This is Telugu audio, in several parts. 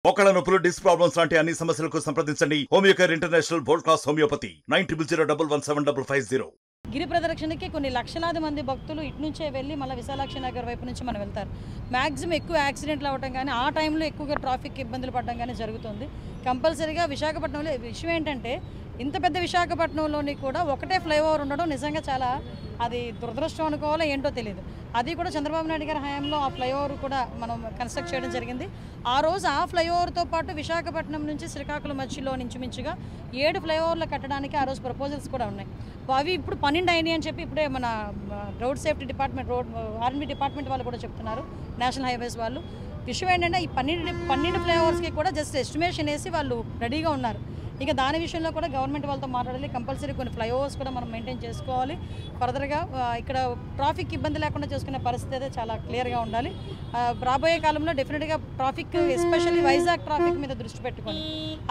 మోకాళ్ళ నొప్పులు, డిస్క్ ప్రాబ్లమ్స్ లాంటి అన్ని సమస్యలకు సంప్రదించండి Homeocare international world class homeopathy 9001175550. గిరి ప్రదక్షిణకి కొన్ని లక్షలాది మంది భక్తులు ఇటు నుంచే వెళ్ళి మళ్ళీ విశాలాక్షి నగర్ వైపు నుంచి మనం వెళ్తారు. మ్యాక్సిమం ఎక్కువ యాక్సిడెంట్లు అవ్వడం కానీ ఆ టైంలో ఎక్కువగా ట్రాఫిక్ ఇబ్బందులు పడడం కానీ జరుగుతుంది. కంపల్సరీగా విశాఖపట్నంలో విషయం ఏంటంటే ఇంత పెద్ద విశాఖపట్నంలోని కూడా ఒకటే ఫ్లైఓవర్ ఉండడం నిజంగా చాలా అది దురదృష్టం అనుకోవాలో ఏంటో తెలియదు. అది కూడా చంద్రబాబు నాయుడు గారి హయాంలో ఆ ఫ్లైఓవర్ కూడా మనం కన్స్ట్రక్ట్ చేయడం జరిగింది. ఆ రోజు ఆ ఫ్లైఓవర్తో పాటు విశాఖపట్నం నుంచి శ్రీకాకుళం మధ్యలో మించుగా 7 ఫ్లైఓవర్లు కట్టడానికి ఆ రోజు ప్రపోజల్స్ కూడా ఉన్నాయి. అవి ఇప్పుడు 12 అయినాయి అని చెప్పి ఇప్పుడే మన రోడ్ సేఫ్టీ డిపార్ట్మెంట్ ఆర్ఎండ్బి డిపార్ట్మెంట్ వాళ్ళు కూడా చెప్తున్నారు, నేషనల్ హైవేస్ వాళ్ళు. విషయం ఏంటంటే ఈ 12 ఫ్లైఓవర్స్కి కూడా జస్ట్ ఎస్టిమేషన్ వేసి వాళ్ళు రెడీగా ఉన్నారు. ఇక దాని విషయంలో కూడా గవర్నమెంట్ వాళ్ళతో మాట్లాడాలి. కంపల్సరీ కొన్ని ఫ్లైఓవర్స్ కూడా మనం మెయింటైన్ చేసుకోవాలి. ఫర్దర్గా ఇక్కడ ట్రాఫిక్ ఇబ్బంది లేకుండా చేసుకునే పరిస్థితి అయితే చాలా క్లియర్గా ఉండాలి. రాబోయే కాలంలో డెఫినెట్గా ట్రాఫిక్ ఎస్పెషల్లీ వైజాగ్ ట్రాఫిక్ మీద దృష్టి పెట్టుకొని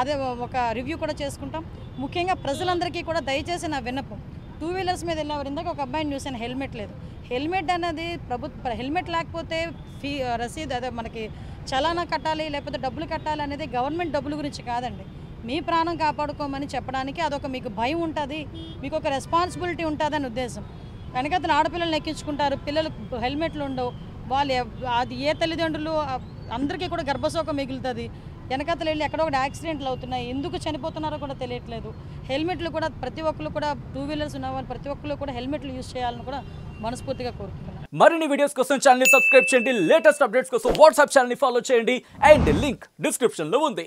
అదే ఒక రివ్యూ కూడా చేసుకుంటాం. ముఖ్యంగా ప్రజలందరికీ కూడా దయచేసి నా విన్నపం, 2 వీలర్స్ మీద వెళ్ళేవారు. ఇందాక ఒక అబ్బాయిని చూసాను, హెల్మెట్ లేదు. హెల్మెట్ అనేది హెల్మెట్ లేకపోతే రసీదు అదే మనకి చలానా కట్టాలి లేకపోతే డబ్బులు కట్టాలి అనేది గవర్నమెంట్ డబ్బుల గురించి కాదండి. మీ ప్రాణం కాపాడుకోమని చెప్పడానికి అదొక మీకు భయం ఉంటుంది, మీకు ఒక రెస్పాన్సిబిలిటీ ఉంటుందని ఉద్దేశం. వెనకతను ఆడపిల్లలు ఎక్కించుకుంటారు, పిల్లలు హెల్మెట్లు ఉండవు. వాళ్ళు అది ఏ తల్లిదండ్రులు అందరికీ కూడా గర్భశోకం మిగులుతుంది. వెనకతలు వెళ్ళి ఎక్కడో ఒకటి యాక్సిడెంట్లు అవుతున్నాయి, ఎందుకు చనిపోతున్నారో కూడా తెలియట్లేదు. హెల్మెట్లు కూడా ప్రతి ఒక్కరు కూడా 2 వీలర్స్ ఉన్న వాళ్ళు ప్రతి ఒక్కరు కూడా హెల్మెట్లు యూజ్ చేయాలని కూడా మనస్ఫూర్తిగా కోరుకుంటున్నాను. మరిన్ని వీడియోస్ కోసం ఛానల్ ని సబ్స్క్రైబ్ చేయండి, లేటెస్ట్ అప్డేట్స్ కోసం వాట్సాప్ ఛానల్ ని ఫాలో చేయండి అండ్ లింక్ డిస్క్రిప్షన్ లో ఉంది.